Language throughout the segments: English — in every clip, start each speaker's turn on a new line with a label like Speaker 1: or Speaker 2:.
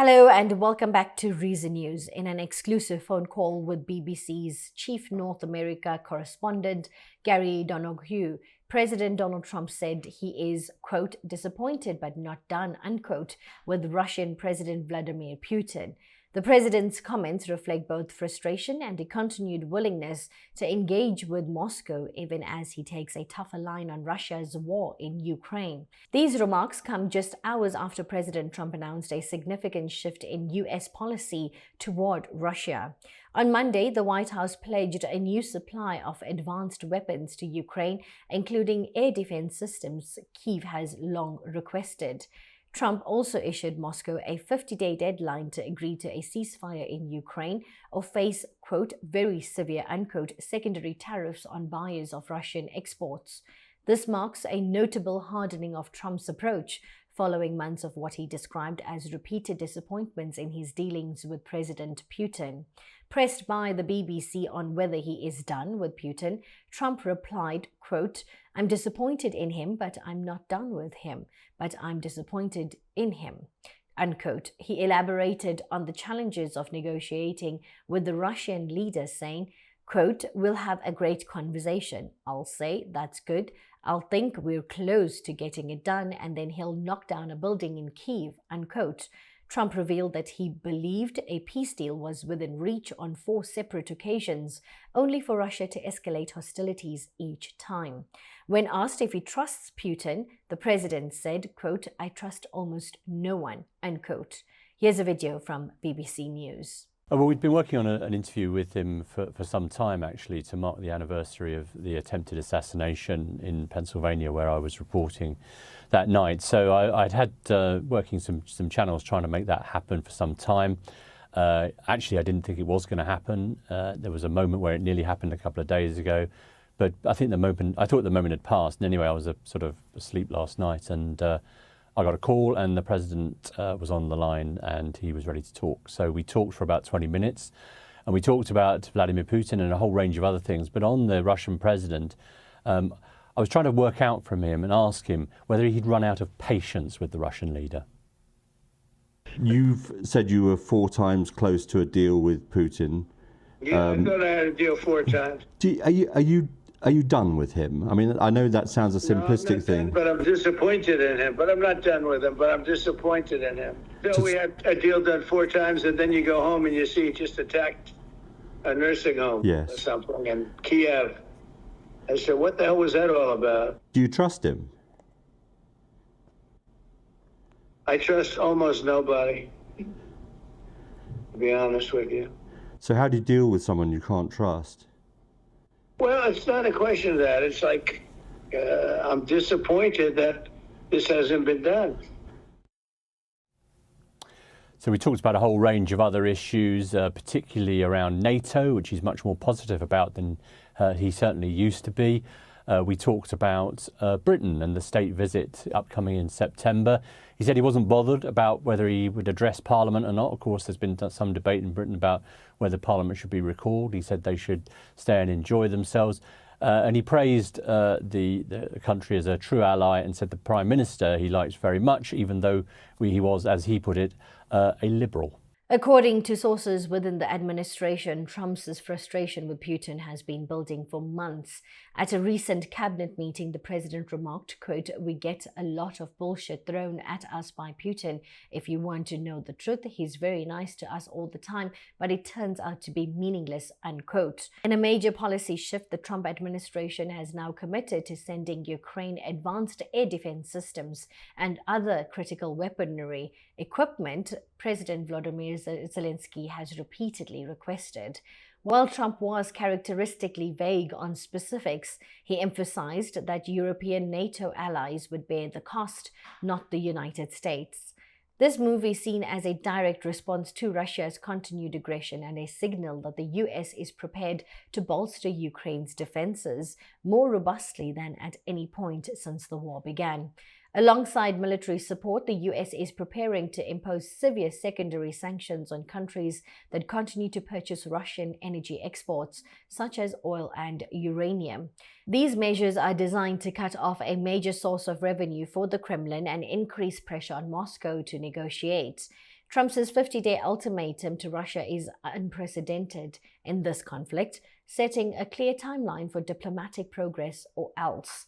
Speaker 1: Hello and welcome back to Reason News. In an exclusive phone call with BBC's chief North America correspondent, Gary Donoghue, President Donald Trump said he is, quote, disappointed but not done, unquote, with Russian President Vladimir Putin. The president's comments reflect both frustration and a continued willingness to engage with Moscow even as he takes a tougher line on Russia's war in Ukraine. These remarks come just hours after President Trump announced a significant shift in U.S. policy toward Russia. On Monday, the White House pledged a new supply of advanced weapons to Ukraine, including air defense systems Kyiv has long requested. Trump also issued Moscow a 50-day deadline to agree to a ceasefire in Ukraine or face, quote, very severe, unquote, secondary tariffs on buyers of Russian exports. This marks a notable hardening of Trump's approach, following months of what he described as repeated disappointments in his dealings with President Putin. Pressed by the BBC on whether he is done with Putin, Trump replied, quote, I'm disappointed in him, but I'm not done with him, but I'm disappointed in him, unquote. He elaborated on the challenges of negotiating with the Russian leader, saying, quote, we'll have a great conversation. I'll say, that's good. I'll think we're close to getting it done, and then he'll knock down a building in Kyiv, unquote. Trump revealed that he believed a peace deal was within reach on 4 separate occasions, only for Russia to escalate hostilities each time. When asked if he trusts Putin, the president said, quote, I trust almost no one, unquote. Here's a video from BBC News.
Speaker 2: Well, we've been working on an interview with him for some time, actually, to mark the anniversary of the attempted assassination in Pennsylvania, where I was reporting that night. So I'd had working some channels trying to make that happen for some time. Actually, I didn't think it was going to happen. There was a moment where it nearly happened a couple of days ago, but I thought the moment had passed. And anyway, I was sort of asleep last night, and I got a call, and the president was on the line and he was ready to talk. So we talked for about 20 minutes and we talked about Vladimir Putin and a whole range of other things. But on the Russian president, I was trying to work out from him and ask him whether he'd run out of patience with the Russian leader.
Speaker 3: You've said you were 4 times close to a deal with Putin.
Speaker 4: Yeah, I thought I had a deal 4 times.
Speaker 3: Are you done with him? I mean, I know that sounds a simplistic thing.
Speaker 4: But I'm disappointed in him. But I'm not done with him, but I'm disappointed in him. So we had a deal done 4 times, and then you go home and you see he just attacked a nursing home or something in Kiev. I said, what the hell was that all about?
Speaker 3: Do you trust him?
Speaker 4: I trust almost nobody, to be honest with you.
Speaker 3: So how do you deal with someone you can't trust?
Speaker 4: Well, it's not a question of that. It's like I'm disappointed that this hasn't been done.
Speaker 2: So we talked about a whole range of other issues, particularly around NATO, which he's much more positive about than he certainly used to be. We talked about Britain and the state visit upcoming in September. He said he wasn't bothered about whether he would address Parliament or not. Of course, there's been some debate in Britain about whether Parliament should be recalled. He said they should stay and enjoy themselves. And he praised the country as a true ally and said the Prime Minister he likes very much, even though he was, as he put it, a liberal.
Speaker 1: According to sources within the administration, Trump's frustration with Putin has been building for months. At a recent cabinet meeting, the president remarked, quote, we get a lot of bullshit thrown at us by Putin. If you want to know the truth, he's very nice to us all the time, but it turns out to be meaningless, unquote. In a major policy shift, the Trump administration has now committed to sending Ukraine advanced air defense systems and other critical weaponry equipment President Vladimir Zelensky has repeatedly requested. While Trump was characteristically vague on specifics, he emphasized that European NATO allies would bear the cost, not the United States. This move is seen as a direct response to Russia's continued aggression and a signal that the US is prepared to bolster Ukraine's defenses more robustly than at any point since the war began. Alongside military support, the US is preparing to impose severe secondary sanctions on countries that continue to purchase Russian energy exports, such as oil and uranium. These measures are designed to cut off a major source of revenue for the Kremlin and increase pressure on Moscow to negotiate. Trump's 50-day ultimatum to Russia is unprecedented in this conflict, setting a clear timeline for diplomatic progress or else.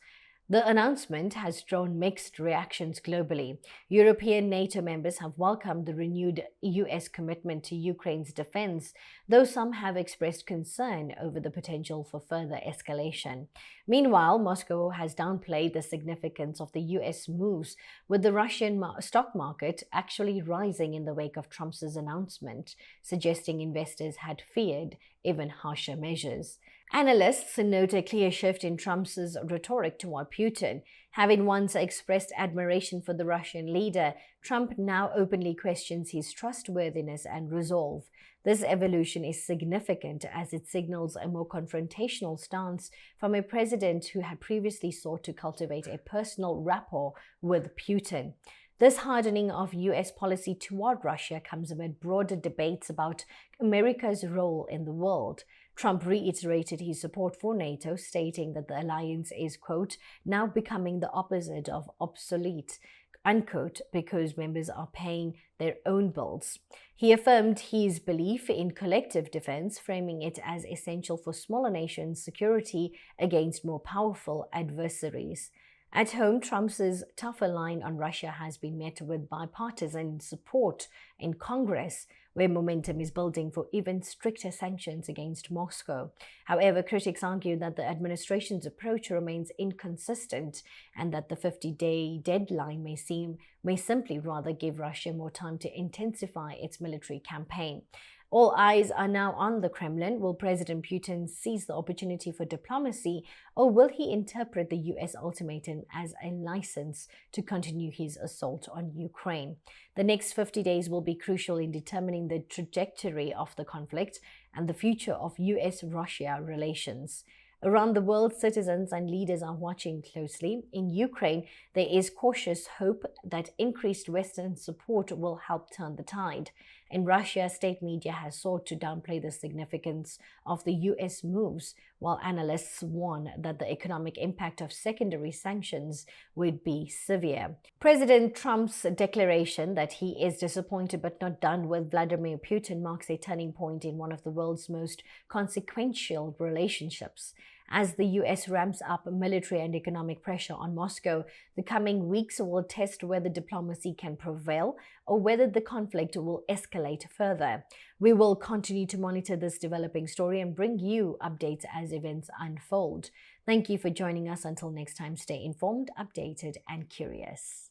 Speaker 1: The announcement has drawn mixed reactions globally. European NATO members have welcomed the renewed US commitment to Ukraine's defense, though some have expressed concern over the potential for further escalation. Meanwhile, Moscow has downplayed the significance of the US moves, with the Russian stock market actually rising in the wake of Trump's announcement, suggesting investors had feared even harsher measures. Analysts note a clear shift in Trump's rhetoric toward Putin. Having once expressed admiration for the Russian leader, Trump now openly questions his trustworthiness and resolve. This evolution is significant as it signals a more confrontational stance from a president who had previously sought to cultivate a personal rapport with Putin. This hardening of US policy toward Russia comes amid broader debates about America's role in the world. Trump reiterated his support for NATO, stating that the alliance is, quote, now becoming the opposite of obsolete, unquote, because members are paying their own bills. He affirmed his belief in collective defense, framing it as essential for smaller nations' security against more powerful adversaries. At home, Trump's tougher line on Russia has been met with bipartisan support in Congress, where momentum is building for even stricter sanctions against Moscow. However, critics argue that the administration's approach remains inconsistent and that the 50-day deadline may simply rather give Russia more time to intensify its military campaign. All eyes are now on the Kremlin. Will President Putin seize the opportunity for diplomacy, or will he interpret the US ultimatum as a license to continue his assault on Ukraine? The next 50 days will be crucial in determining the trajectory of the conflict and the future of US-Russia relations. Around the world, citizens and leaders are watching closely. In Ukraine, there is cautious hope that increased Western support will help turn the tide. In Russia, state media has sought to downplay the significance of the US moves, while analysts warn that the economic impact of secondary sanctions would be severe. President Trump's declaration that he is disappointed but not done with Vladimir Putin marks a turning point in one of the world's most consequential relationships. As the US ramps up military and economic pressure on Moscow, the coming weeks will test whether diplomacy can prevail or whether the conflict will escalate further. We will continue to monitor this developing story and bring you updates as events unfold. Thank you for joining us. Until next time, stay informed, updated, and curious.